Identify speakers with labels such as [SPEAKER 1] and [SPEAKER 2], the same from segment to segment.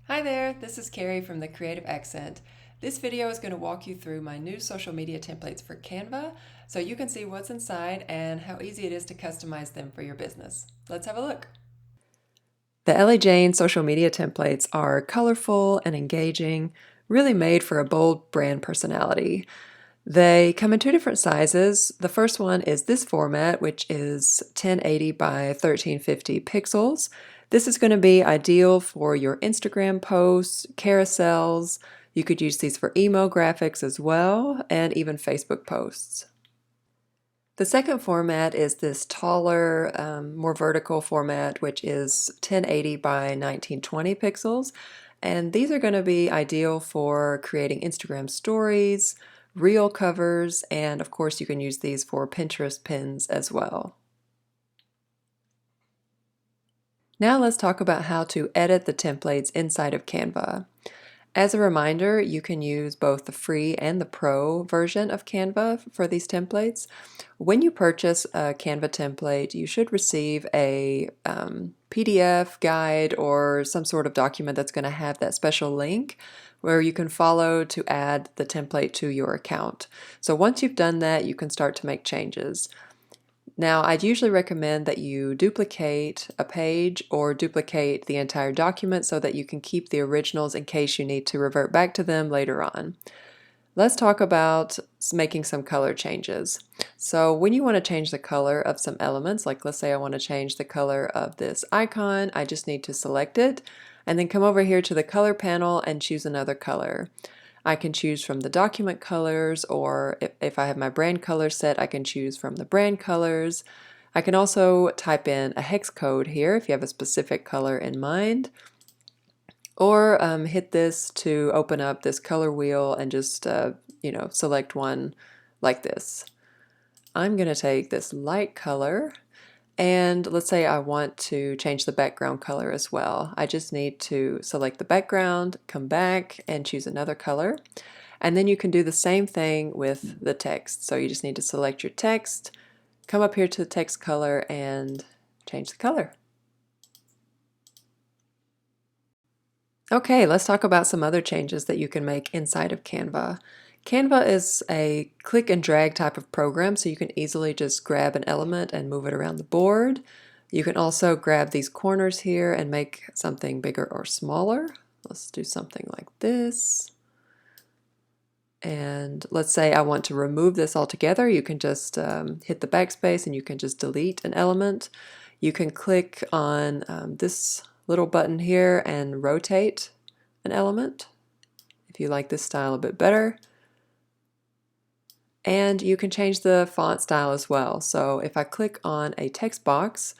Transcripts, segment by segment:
[SPEAKER 1] Hi there, this is Carrie from The Creative Accent. This video is going to walk you through my new social media templates for Canva so you can see what's inside and how easy it is to customize them for your business. Let's have a look. The Ellie Jane social media templates are colorful and engaging, really made for a bold brand personality. They come in two different sizes. The first one is this format, which is 1080 by 1350 pixels. This is going to be ideal for your Instagram posts, carousels. You could use these for emo graphics as well, and even Facebook posts. The second format is this taller, more vertical format, which is 1080 by 1920 pixels. And these are going to be ideal for creating Instagram stories, reel covers, and of course you can use these for Pinterest pins as well. Now let's talk about how to edit the templates inside of Canva. As a reminder, you can use both the free and the pro version of Canva for these templates. When you purchase a Canva template, you should receive a PDF guide or some sort of document that's going to have that special link where you can follow to add the template to your account. So once you've done that, you can start to make changes. Now, I'd usually recommend that you duplicate a page or duplicate the entire document so that you can keep the originals in case you need to revert back to them later on. Let's talk about making some color changes. So when you want to change the color of some elements, like let's say I want to change the color of this icon, I just need to select it and then come over here to the color panel and choose another color. I can choose from the document colors, or if I have my brand color set, I can choose from the brand colors. I can also type in a hex code here if you have a specific color in mind, or hit this to open up this color wheel and just select one like this. I'm going to take this light color, and let's say I want to change the background color as well. I just need to select the background, come back, and choose another color. And then you can do the same thing with the text. So you just need to select your text, come up here to the text color, and change the color. Okay, let's talk about some other changes that you can make inside of Canva. Canva is a click and drag type of program, so you can easily just grab an element and move it around the board. You can also grab these corners here and make something bigger or smaller. Let's do something like this. And let's say I want to remove this altogether. You can just hit the backspace and you can just delete an element. You can click on this little button here and rotate an element if you like this style a bit better. And you can change the font style as well. So if I click on a text box,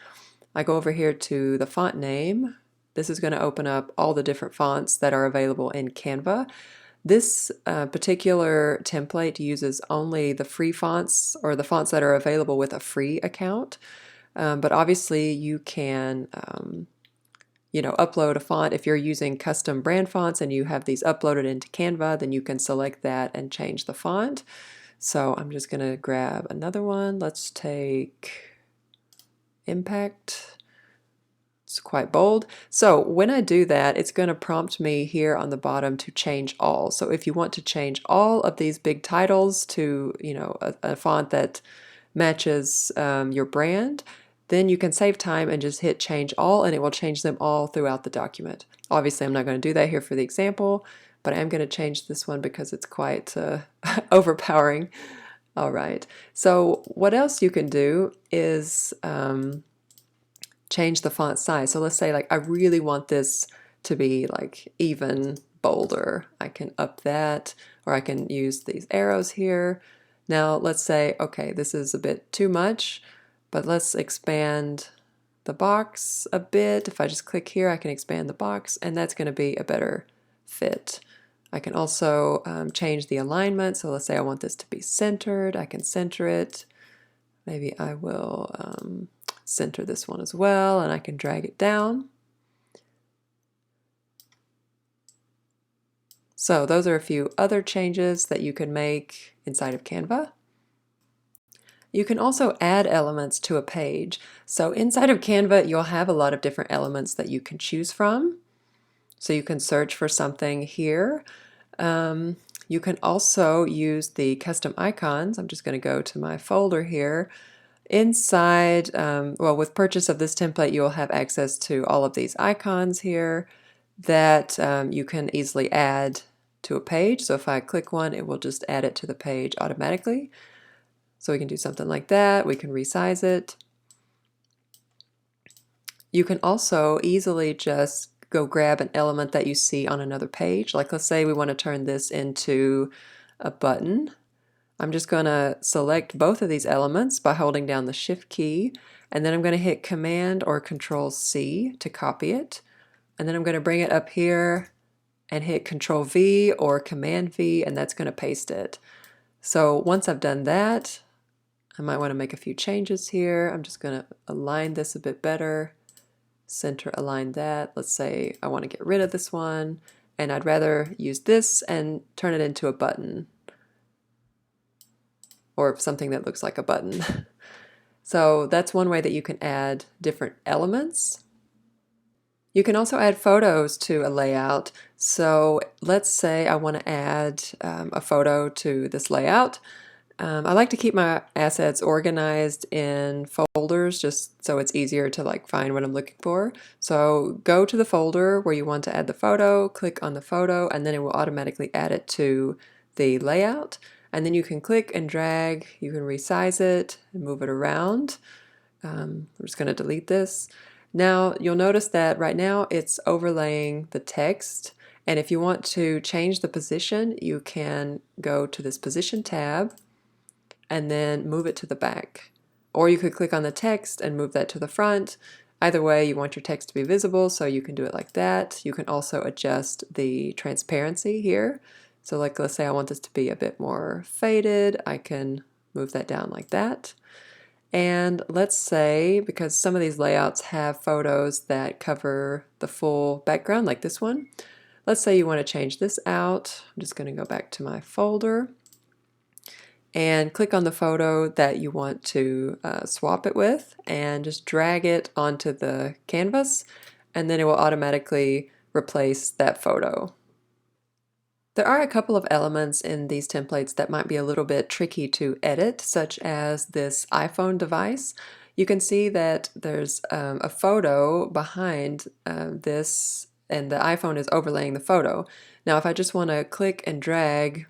[SPEAKER 1] I go over here to the font name. This is going to open up all the different fonts that are available in Canva. This particular template uses only the free fonts, or the fonts that are available with a free account. But obviously you can upload a font. If you're using custom brand fonts and you have these uploaded into Canva, then you can select that and change the font. So I'm just going to grab another one. Let's take Impact. It's quite bold. So when I do that, it's going to prompt me here on the bottom to change all. So if you want to change all of these big titles to, a font that matches your brand, then you can save time and just hit change all, and it will change them all throughout the document. Obviously, I'm not going to do that here for the example, but I am going to change this one because it's quite overpowering. All right. So what else you can do is change the font size. So let's say I really want this to be even bolder. I can up that, or I can use these arrows here. Now let's say, okay, this is a bit too much, but let's expand the box a bit. If I just click here, I can expand the box, and that's going to be a better fit. I can also change the alignment. So let's say I want this to be centered. I can center it. Maybe I will center this one as well, and I can drag it down. So those are a few other changes that you can make inside of Canva. You can also add elements to a page. So inside of Canva, you'll have a lot of different elements that you can choose from. So you can search for something here. You can also use the custom icons. I'm just going to go to my folder here. Inside, well, with purchase of this template, you will have access to all of these icons here that you can easily add to a page. So if I click one, it will just add it to the page automatically. So we can do something like that. We can resize it. You can also easily just go grab an element that you see on another page. Like let's say we want to turn this into a button. I'm just going to select both of these elements by holding down the Shift key, and then I'm going to hit Command or Control C to copy it. And then I'm going to bring it up here and hit Control V or Command V, and that's going to paste it. So once I've done that, I might want to make a few changes here. I'm just going to align this a bit better, center align that. Let's say I want to get rid of this one, and I'd rather use this and turn it into a button, or something that looks like a button. So that's one way that you can add different elements. You can also add photos to a layout. So let's say I want to add a photo to this layout. I like to keep my assets organized in folders just so it's easier to like find what I'm looking for. So go to the folder where you want to add the photo, click on the photo, and then it will automatically add it to the layout. And then you can click and drag, you can resize it and move it around. I'm just going to delete this. Now you'll notice that right now it's overlaying the text, and if you want to change the position, you can go to this position tab and then move it to the back. Or you could click on the text and move that to the front. Either way, you want your text to be visible, so you can do it like that. You can also adjust the transparency here. So like let's say I want this to be a bit more faded, I can move that down like that. And let's say, because some of these layouts have photos that cover the full background, like this one, let's say you want to change this out. I'm just going to go back to my folder and click on the photo that you want to swap it with and just drag it onto the canvas, and then it will automatically replace that photo. There are a couple of elements in these templates that might be a little bit tricky to edit, such as this iPhone device. You can see that there's a photo behind this, and the iPhone is overlaying the photo. Now if I just want to click and drag,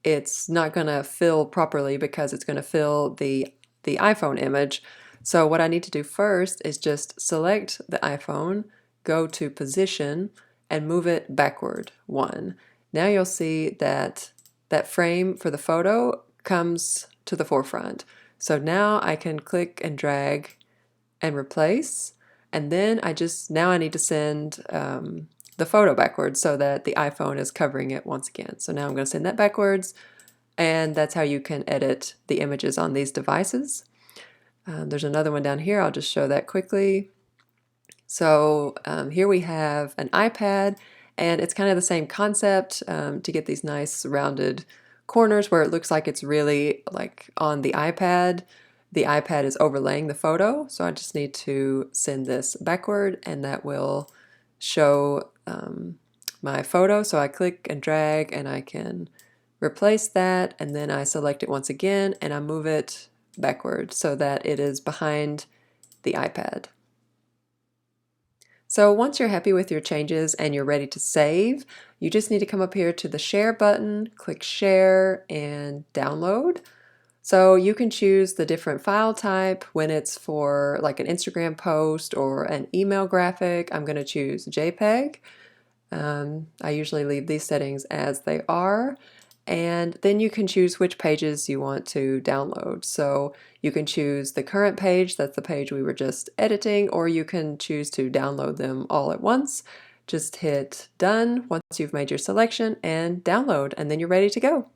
[SPEAKER 1] it's not going to fill properly because it's going to fill the iPhone image. So what I need to do first is just select the iPhone, go to Position, and move it backward one. Now you'll see that that frame for the photo comes to the forefront. So now I can click and drag and replace, and then now I need to send the photo backwards so that the iPhone is covering it once again. So now I'm going to send that backwards, and that's how you can edit the images on these devices. There's another one down here. I'll just show that quickly. So here we have an iPad, and it's kind of the same concept to get these nice rounded corners where it looks like it's really like on the iPad. The iPad is overlaying the photo, so I just need to send this backward, and that will show my photo. So I click and drag, and I can replace that, and then I select it once again, and I move it backward so that it is behind the iPad. So once you're happy with your changes and you're ready to save, you just need to come up here to the Share button, click Share, and Download. So you can choose the different file type. When it's for like an Instagram post or an email graphic, I'm going to choose JPEG. I usually leave these settings as they are. And then you can choose which pages you want to download. So you can choose the current page, that's the page we were just editing, or you can choose to download them all at once. Just hit done once you've made your selection and download, and then you're ready to go.